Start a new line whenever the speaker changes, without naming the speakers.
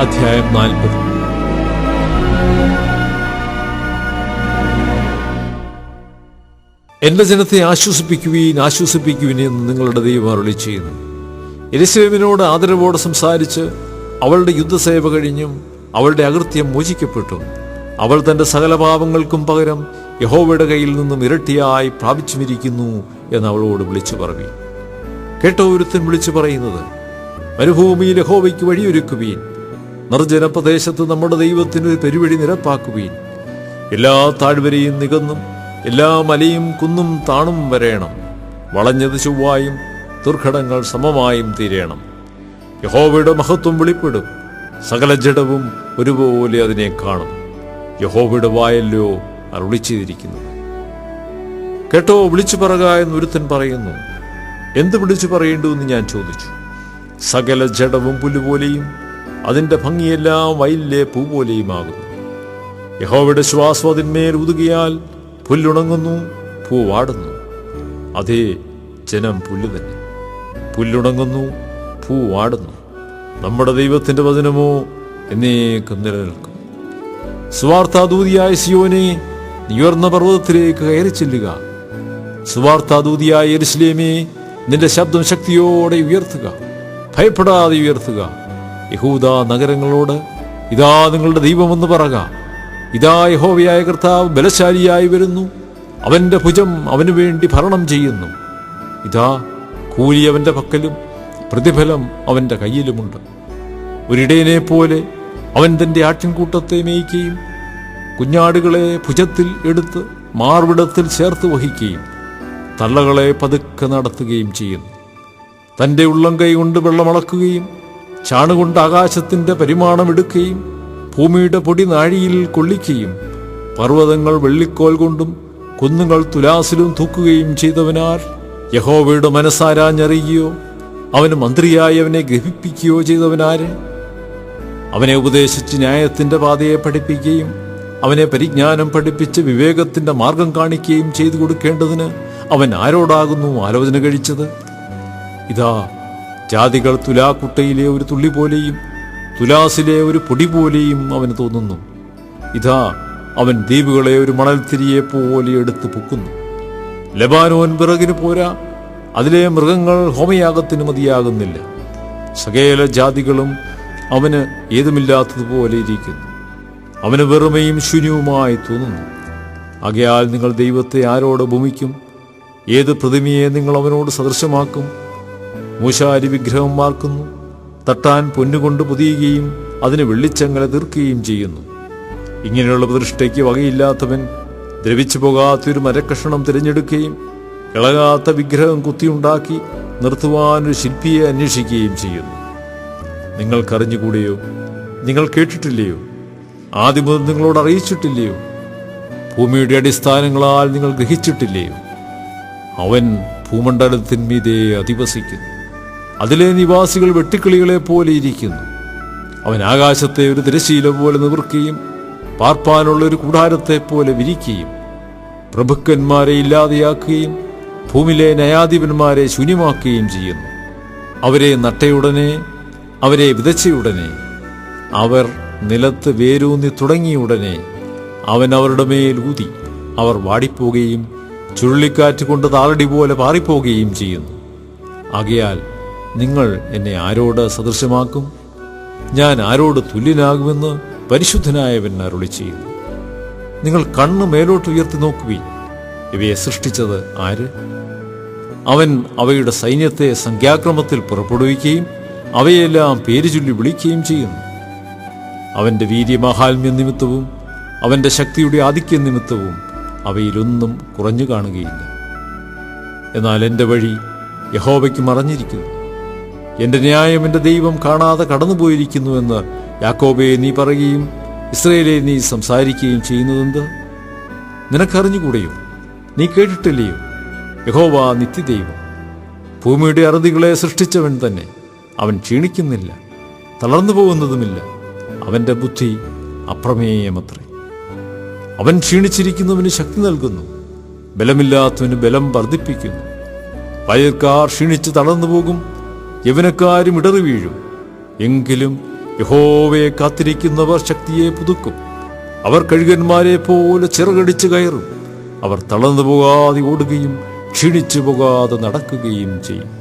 അധ്യായം 40. എന്റെ ജനത്തെ ആശ്വസിപ്പിക്കുവീൻ, ആശ്വസിപ്പിക്കുവിൻ എന്ന് നിങ്ങളുടെ ദൈവം അരുളിച്ചെയ്യുന്നു. യെരൂശലേമിനോട് ആദരവോടെ സംസാരിച്ച് അവളുടെ യുദ്ധസേവ കഴിഞ്ഞും അവളുടെ അകൃത്യം മോചിക്കപ്പെട്ടു. അവൾ തന്റെ സകല പാപങ്ങൾക്കും പകരം യഹോവയുടെ കയ്യിൽ നിന്നും ഇരട്ടിയായി പ്രാപിച്ചുമിരിക്കുന്നു എന്ന് അവളോട് വിളിച്ചു പറവീൻ. കേട്ടോ, ഒരുത്തൻ വിളിച്ചു പറയുന്നത്, മരുഭൂമിയിൽ യഹോവയ്ക്ക് വഴിയൊരുക്കുവീൻ, നിർജ്ജന പ്രദേശത്ത് നമ്മുടെ ദൈവത്തിന് ഒരു പെരുവഴി നിരപ്പാക്കുവീൻ. എല്ലാ താഴ്വരയും നികന്നും എല്ലാ മലയും കുന്നും താണും വരേണം. വളഞ്ഞത് ചൊവ്വായും ദുർഘടങ്ങൾ സമമായും തീരേണം. യഹോവയുടെ മഹത്വം വെളിപ്പെടും, സകല ജഡവും ഒരുപോലെ അതിനെ കാണും. യഹോവയുടെ വായല്ലോ അരുളിച്ചെയ്തിരിക്കുന്നത്. കേട്ടോ, വിളിച്ചു പറക എന്ന് ഒരുത്തൻ പറയുന്നു. എന്ത് വിളിച്ചു പറയേണ്ടു എന്ന് ഞാൻ ചോദിച്ചു. സകല ജഡവും പുല്ലുപോലെയും അതിന്റെ ഭംഗിയെല്ലാം വയലിലെ പൂ പോലെയുമാകുന്നു. യഹോവയുടെ ശ്വാസം അതിന്മേൽ ഊതുകയാൽ പുല്ലുണങ്ങുന്നു, പൂ വാടുന്നു. അതേ, ജനം പുല്ല് തന്നെ. പുല്ലുണങ്ങുന്നു, പൂ വാടുന്നു. നമ്മുടെ ദൈവത്തിന്റെ വചനമോ എന്നേക്കും നിലനിൽക്കും. സുവാർത്താദൂതിയായ സിയോനെ, നീ ഉയർന്ന പർവ്വതത്തിലേക്ക് കയറി ചെല്ലുക. സുവാർത്താദൂതിയായ യെരൂശലേമേ, നിന്റെ ശബ്ദം ശക്തിയോടെ ഉയർത്തുക, ഭയപ്പെടാതെ ഉയർത്തുക. യഹൂദാ നഗരങ്ങളോട്, ഇതാ നിങ്ങളുടെ ദൈവമെന്ന് പറക. ഇതാ യഹോവയായ കർത്താവ് ബലശാലിയായി വരുന്നു, അവന്റെ ഭുജം അവനു വേണ്ടി ഭരണം ചെയ്യുന്നു. ഇതാ കൂലി അവന്റെ പക്കലും പ്രതിഫലം അവന്റെ കയ്യിലുമുണ്ട്. ഒരിടയനെ പോലെ അവൻ തന്റെ ആട്ടിൻകൂട്ടത്തെ മേയ്ക്കുകയും കുഞ്ഞാടുകളെ ഭുജത്തിൽ എടുത്ത് മാർവിടത്തിൽ ചേർത്ത് വഹിക്കുകയും തള്ളകളെ പതുക്കെ നടത്തുകയും ചെയ്യുന്നു. തന്റെ ഉള്ളംകൈ കൊണ്ട് വെള്ളമളക്കുകയും ചാണുകൊണ്ട് ആകാശത്തിന്റെ പരിമാണം എടുക്കുകയും ഭൂമിയുടെ പൊടി നാഴിയിൽ കൊള്ളിക്കുകയും പർവ്വതങ്ങൾ വെള്ളിക്കോൽ കൊണ്ടും കുന്നുകൾ തുലാസിലും തൂക്കുകയും ചെയ്തവനാൽ യഹോവയുടെ മനസ്സാരാഞ്ഞറിയുകയോ അവന് മന്ത്രിയായി അവനെ ഗ്രഹിപ്പിക്കുകയോ ചെയ്തവനാര്? അവനെ ഉപദേശിച്ച് ന്യായത്തിന്റെ പാതയെ പഠിപ്പിക്കുകയും അവനെ പരിജ്ഞാനം പഠിപ്പിച്ച് വിവേകത്തിന്റെ മാർഗം കാണിക്കുകയും ചെയ്തു കൊടുക്കേണ്ടതിന് അവൻ ആരോടാകുന്നു ആലോചന കഴിച്ചത്? ഇതാ, ജാതികൾ തുലാക്കുട്ടയിലെ ഒരു തുള്ളി പോലെയും തുലാസിലെ ഒരു പൊടി പോലെയും അവന് തോന്നുന്നു. ഇതാ, അവൻ ദ്വീപുകളെ ഒരു മണൽത്തിരിയെ പോലെ എടുത്ത് പൊക്കുന്നു. ലെബാനോൻ വിറകിന് പോരാ, അതിലെ മൃഗങ്ങൾ ഹോമയാഗത്തിന് മതിയാകുന്നില്ല. സകല ജാതികളും അവന് ഏതുമില്ലാത്തതുപോലെ ഇരിക്കുന്നു. അവന് വെറുമയും ശൂന്യവുമായി തോന്നുന്നു. ആകയാൽ നിങ്ങൾ ദൈവത്തെ ആരോട് ഭൂമിക്കും? ഏത് പ്രതിമയെ നിങ്ങൾ അവനോട് സദൃശമാക്കും? മൂശാരി വിഗ്രഹം വാർക്കുന്നു, തട്ടാൻ പൊന്നുകൊണ്ട് പൊതിയുകയും അതിന് വെള്ളിച്ചങ്ങല തീർക്കുകയും ചെയ്യുന്നു. ഇങ്ങനെയുള്ള പ്രതിഷ്ഠയ്ക്ക് വകയില്ലാത്തവൻ ദ്രവിച്ചു പോകാത്തൊരു മരക്കഷണം തിരഞ്ഞെടുക്കുകയും ഇളകാത്ത വിഗ്രഹം കുത്തിയുണ്ടാക്കി നിർത്തുവാനൊരു ശില്പിയെ അന്വേഷിക്കുകയും ചെയ്യുന്നു. നിങ്ങൾക്കറിഞ്ഞുകൂടെയോ? നിങ്ങൾ കേട്ടിട്ടില്ലയോ? ആദ്യം മുതൽ നിങ്ങളോട് അറിയിച്ചിട്ടില്ലയോ? ഭൂമിയുടെ അടിസ്ഥാനങ്ങളാൽ നിങ്ങൾ ഗ്രഹിച്ചിട്ടില്ലയോ? അവൻ ഭൂമണ്ഡലത്തിന്മീതെ അധിവസിക്കുന്നു, അതിലെ നിവാസികൾ വെട്ടുക്കിളികളെ പോലെ ഇരിക്കുന്നു. അവൻ ആകാശത്തെ ഒരു തിരശ്ശീല പോലെ നിവർക്കുകയും പാർപ്പാനുള്ള ഒരു കൂടാരത്തെ പോലെ വിരിക്കുകയും പ്രഭുക്കന്മാരെ ഇല്ലാതെയാക്കുകയും ഭൂമിയിലെ ന്യായാധിപന്മാരെ ശൂന്യമാക്കുകയും ചെയ്യുന്നു. അവരെ നട്ടയുടനെ, അവരെ വിതച്ചയുടനെ, അവർ നിലത്ത് വേരൂന്നി തുടങ്ങിയുടനെ അവൻ അവരുടെ മേൽ ഊതി. അവർ വാടിപ്പോകുകയും ചുഴലിക്കാറ്റ് കൊണ്ട് താളടി പോലെ പാറിപ്പോകുകയും ചെയ്യുന്നു. ആകയാൽ നിങ്ങൾ എന്നെ ആരോട് സദൃശമാക്കും? ഞാൻ ആരോട് തുല്യനാകുമെന്ന് പരിശുദ്ധനായവൻ അരുളിച്ചെയ്യുന്നു. നിങ്ങൾ കണ്ണ് മേലോട്ട് ഉയർത്തി നോക്കുവിൻ. ഇവയെ സൃഷ്ടിച്ചത് ആര്? അവൻ അവയുടെ സൈന്യത്തെ സംഖ്യാക്രമത്തിൽ പുറപ്പെടുവിക്കുകയും അവയെല്ലാം പേരുചൊല്ലി വിളിക്കുകയും ചെയ്യുന്നു. അവന്റെ വീര്യമാഹാത്മ്യ നിമിത്തവും അവന്റെ ശക്തിയുടെ ആധിക്യ നിമിത്തവും അവയിലൊന്നും കുറഞ്ഞു കാണുകയില്ല. എന്നാൽ എൻ്റെ വഴി യഹോവയ്ക്ക് മറഞ്ഞിരിക്കുന്നു, എന്റെ ന്യായം എന്റെ ദൈവം കാണാതെ കടന്നുപോയിരിക്കുന്നുവെന്ന് യാക്കോബെ നീ പറയുകയും ഇസ്രായേലെ നീ സംസാരിക്കുകയും ചെയ്യുന്നതെന്ത്? നിനക്കറിഞ്ഞുകൂടെയോ? നീ കേട്ടിട്ടില്ലയോ? യഹോവ നിത്യദൈവം, ഭൂമിയുടെ അറുതികളെ സൃഷ്ടിച്ചവൻ തന്നെ. അവൻ ക്ഷീണിക്കുന്നില്ല, തളർന്നു പോകുന്നതുമില്ല. അവന്റെ ബുദ്ധി അപ്രമേയമത്രേ. അവൻ ക്ഷീണിച്ചിരിക്കുന്നവന് ശക്തി നൽകുന്നു, ബലമില്ലാത്തവന് ബലം വർദ്ധിപ്പിക്കുന്നു. പയർക്കാർ ക്ഷീണിച്ച് തളർന്നു പോകും, യൗവനക്കാരും ഇടറി വീഴും. എങ്കിലും യഹോവയെ കാത്തിരിക്കുന്നവർ ശക്തിയെ പുതുക്കും. അവർ കഴുകന്മാരെ പോലെ ചിറകടിച്ചു കയറും. അവർ തളർന്നു പോകാതെ ഓടുകയും ക്ഷീണിച്ചു പോകാതെ നടക്കുകയും ചെയ്യും.